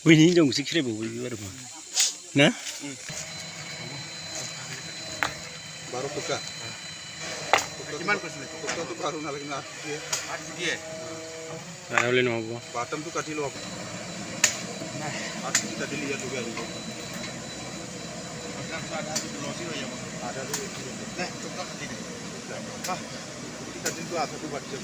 Ini dong sih kira bawa baru mah. Nah? Baru tukar. Gimana kau sini? Tukar tu baru nak lagi nak dia. Dia. Nah, boleh nama. Bottom tu kati lo. Nah, aku kita dilihat juga ni. Ada tu losi aja. Ada tu. Nah, tukar kati ni. Ah, kita tu ada tu baca.